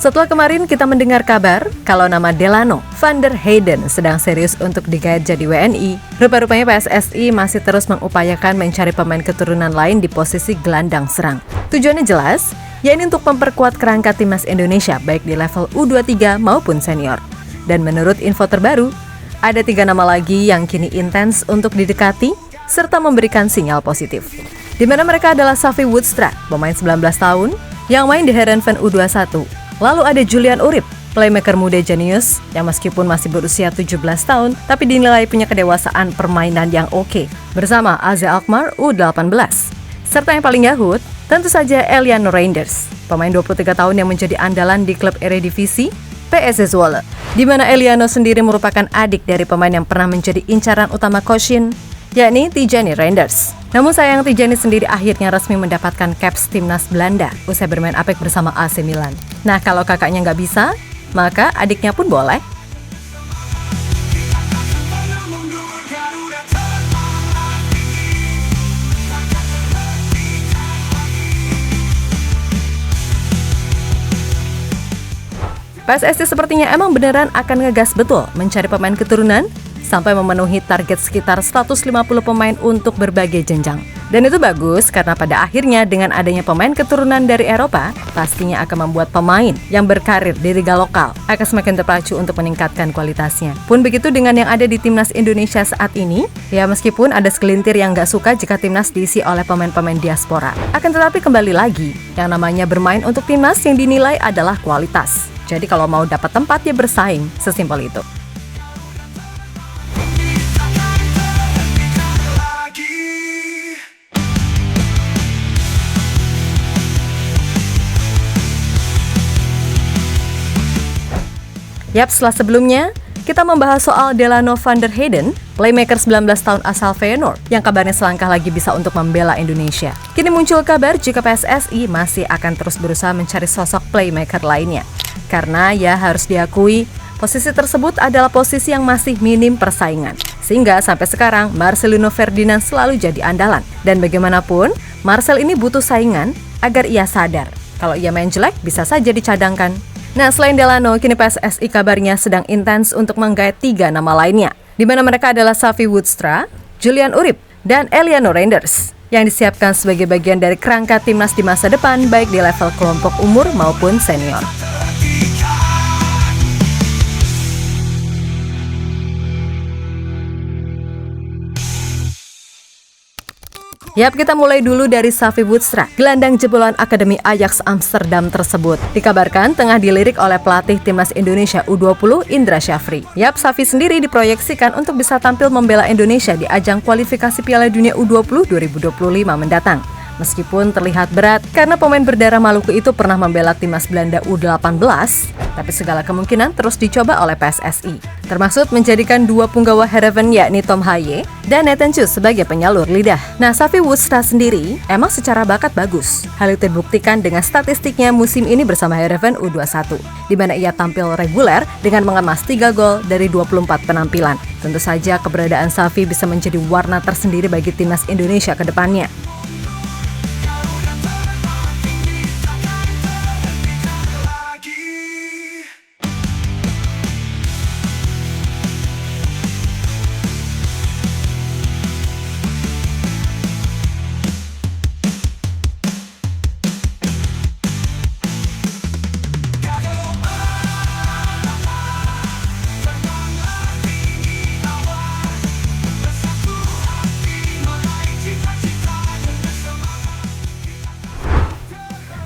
Setelah kemarin kita mendengar kabar kalau nama Delano van der Heyden sedang serius untuk digait jadi WNI, rupa-rupanya PSSI masih terus mengupayakan mencari pemain keturunan lain di posisi gelandang serang. Tujuannya jelas, yaitu untuk memperkuat kerangka timnas Indonesia baik di level U23 maupun senior. Dan menurut info terbaru, ada 3 nama lagi yang kini intens untuk didekati serta memberikan sinyal positif. Di mana mereka adalah Xavi Woodstra, pemain 19 tahun yang main di Heerenveen U21. Lalu ada Julian Urip, playmaker muda jenius yang meskipun masih berusia 17 tahun tapi dinilai punya kedewasaan permainan yang oke, bersama AZ Alkmaar U18. Serta yang paling yahut, tentu saja Eliano Reinders, pemain 23 tahun yang menjadi andalan di klub Eredivisie PSV Zwolle, di mana Eliano sendiri merupakan adik dari pemain yang pernah menjadi incaran utama Coach Shin, yakni Tijani Reinders. Namun sayang Tijani sendiri akhirnya resmi mendapatkan caps timnas Belanda usai bermain apik bersama AC Milan. Nah, kalau kakaknya nggak bisa, maka adiknya pun boleh. PSSI sepertinya emang beneran akan ngegas betul mencari pemain keturunan sampai memenuhi target sekitar 150 pemain untuk berbagai jenjang. Dan itu bagus karena pada akhirnya dengan adanya pemain keturunan dari Eropa, pastinya akan membuat pemain yang berkarir di liga lokal akan semakin terpacu untuk meningkatkan kualitasnya. Pun begitu dengan yang ada di timnas Indonesia saat ini, ya meskipun ada segelintir yang nggak suka jika timnas diisi oleh pemain-pemain diaspora. Akan tetapi kembali lagi, yang namanya bermain untuk timnas yang dinilai adalah kualitas. Jadi kalau mau dapat tempat ya bersaing, sesimpel itu. Yap, setelah sebelumnya, kita membahas soal Delano van der Heyden, playmaker 19 tahun asal Feyenoord, yang kabarnya selangkah lagi bisa untuk membela Indonesia. Kini muncul kabar jika PSSI masih akan terus berusaha mencari sosok playmaker lainnya. Karena ya harus diakui, posisi tersebut adalah posisi yang masih minim persaingan. Sehingga sampai sekarang, Marcelino Ferdinand selalu jadi andalan. Dan bagaimanapun, Marcel ini butuh saingan agar ia sadar kalau ia main jelek bisa saja dicadangkan. Nah, selain Delano, kini PSSI kabarnya sedang intens untuk menggait 3 nama lainnya, di mana mereka adalah Xavi Woodstra, Julian Urip, dan Eliano Reinders, yang disiapkan sebagai bagian dari kerangka timnas di masa depan baik di level kelompok umur maupun senior. Yap, kita mulai dulu dari Xavi Woodstra, gelandang jebolan Akademi Ajax Amsterdam tersebut. Dikabarkan tengah dilirik oleh pelatih timnas Indonesia U20 Indra Syafri. Yap, Xavi sendiri diproyeksikan untuk bisa tampil membela Indonesia di ajang kualifikasi Piala Dunia U20 2025 mendatang. Meskipun terlihat berat karena pemain berdarah Maluku itu pernah membela timnas Belanda U18, tapi segala kemungkinan terus dicoba oleh PSSI. Termasuk menjadikan 2 punggawa Heerenveen yakni Tom Haye dan Nathan Chus sebagai penyalur lidah. Nah, Xavi Woodstra sendiri emang secara bakat bagus. Hal itu dibuktikan dengan statistiknya musim ini bersama Heerenveen U21, di mana ia tampil reguler dengan mengemas 3 gol dari 24 penampilan. Tentu saja keberadaan Xavi bisa menjadi warna tersendiri bagi timnas Indonesia ke depannya.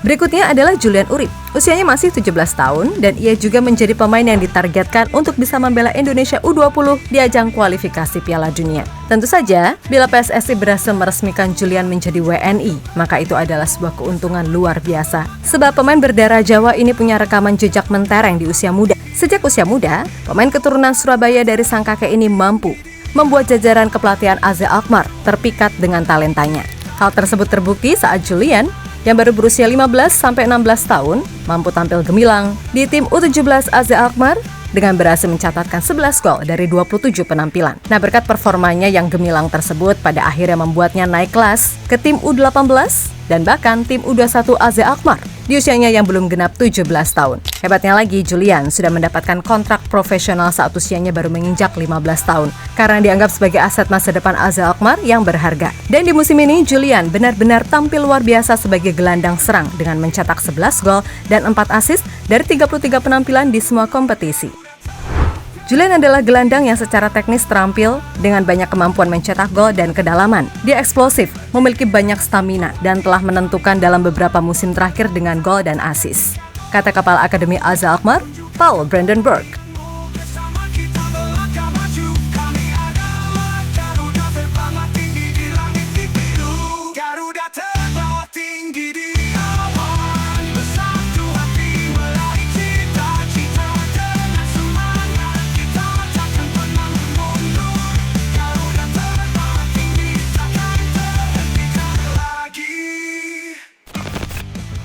Berikutnya adalah Julian Urip. Usianya masih 17 tahun dan ia juga menjadi pemain yang ditargetkan untuk bisa membela Indonesia U20 di ajang kualifikasi Piala Dunia. Tentu saja, bila PSSI berhasil meresmikan Julian menjadi WNI, maka itu adalah sebuah keuntungan luar biasa. Sebab pemain berdarah Jawa ini punya rekaman jejak mentereng di usia muda. Sejak usia muda, pemain keturunan Surabaya dari sang kakek ini mampu membuat jajaran kepelatihan AZ Alkmaar terpikat dengan talentanya. Hal tersebut terbukti saat Julian yang baru berusia 15-16 tahun mampu tampil gemilang di tim U17 AZ Alkmaar dengan berhasil mencatatkan 11 gol dari 27 penampilan. Nah, berkat performanya yang gemilang tersebut pada akhirnya membuatnya naik kelas ke tim U18 dan bahkan tim U21 AZ Alkmaar di usianya yang belum genap 17 tahun. Hebatnya lagi, Julian sudah mendapatkan kontrak profesional saat usianya baru menginjak 15 tahun karena dianggap sebagai aset masa depan AZ Alkmaar yang berharga. Dan di musim ini, Julian benar-benar tampil luar biasa sebagai gelandang serang dengan mencetak 11 gol dan 4 assist dari 33 penampilan di semua kompetisi. Julian adalah gelandang yang secara teknis terampil dengan banyak kemampuan mencetak gol dan kedalaman. Dia eksplosif, memiliki banyak stamina, dan telah menentukan dalam beberapa musim terakhir dengan gol dan assist. Kata Kepala Akademi AZ Alkmaar, Paul Brandenburg.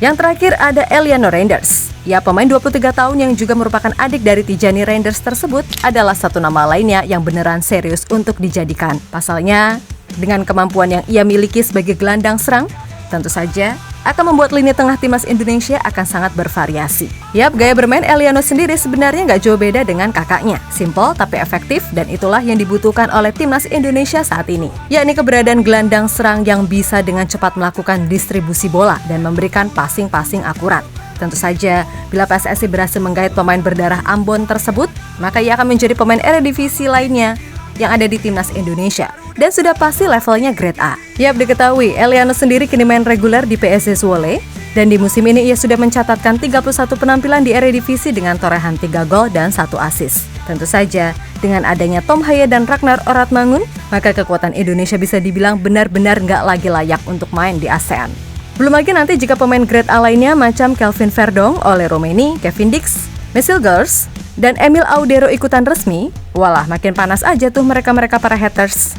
Yang terakhir ada Eliano Reinders. Ya, pemain 23 tahun yang juga merupakan adik dari Tijani Reinders tersebut adalah satu nama lainnya yang beneran serius untuk dijadikan. Pasalnya, dengan kemampuan yang ia miliki sebagai gelandang serang, tentu saja akan membuat lini tengah timnas Indonesia akan sangat bervariasi. Yap, gaya bermain Eliano sendiri sebenarnya nggak jauh beda dengan kakaknya. Simple tapi efektif, dan itulah yang dibutuhkan oleh timnas Indonesia saat ini. Yakni keberadaan gelandang serang yang bisa dengan cepat melakukan distribusi bola dan memberikan passing-passing akurat. Tentu saja, bila PSSI berhasil menggait pemain berdarah Ambon tersebut, maka ia akan menjadi pemain Eredivisie lainnya yang ada di timnas Indonesia. Dan sudah pasti levelnya grade A. Yap, diketahui Eliano sendiri kini main reguler di PSC Zwolle, dan di musim ini ia sudah mencatatkan 31 penampilan di Eredivisie dengan torehan 3 gol dan 1 assist. Tentu saja, dengan adanya Tom Haye dan Ragnar Oratmangun, maka kekuatan Indonesia bisa dibilang benar-benar nggak lagi layak untuk main di ASEAN. Belum lagi nanti jika pemain grade A lainnya macam Kelvin Verdong, Ole Romeni, Kevin Dix, Michel Gers, dan Emil Audero ikutan resmi, walah makin panas aja tuh mereka-mereka para haters.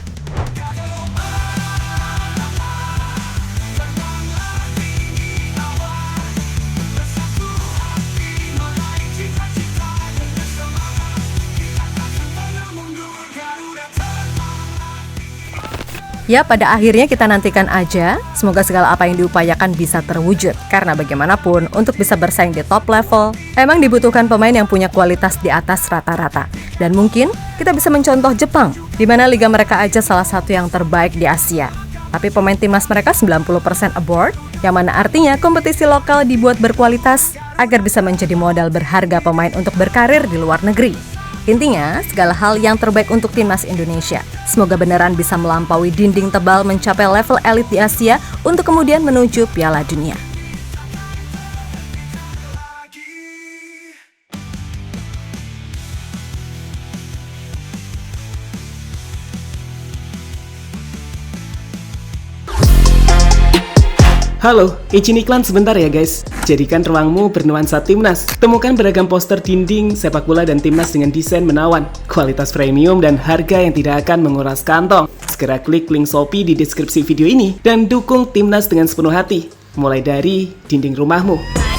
Ya, pada akhirnya kita nantikan aja, semoga segala apa yang diupayakan bisa terwujud. Karena bagaimanapun, untuk bisa bersaing di top level, emang dibutuhkan pemain yang punya kualitas di atas rata-rata. Dan mungkin kita bisa mencontoh Jepang, di mana liga mereka aja salah satu yang terbaik di Asia. Tapi pemain timnas mereka 90% aboard, yang mana artinya kompetisi lokal dibuat berkualitas agar bisa menjadi modal berharga pemain untuk berkarir di luar negeri. Intinya, segala hal yang terbaik untuk timnas Indonesia. Semoga beneran bisa melampaui dinding tebal mencapai level elit di Asia untuk kemudian menuju Piala Dunia. Halo, izin iklan sebentar ya guys. Jadikan ruangmu bernuansa timnas. Temukan beragam poster dinding, sepak bola dan timnas dengan desain menawan, kualitas premium dan harga yang tidak akan menguras kantong. Segera klik link Shopee di deskripsi video ini dan dukung timnas dengan sepenuh hati. Mulai dari dinding rumahmu.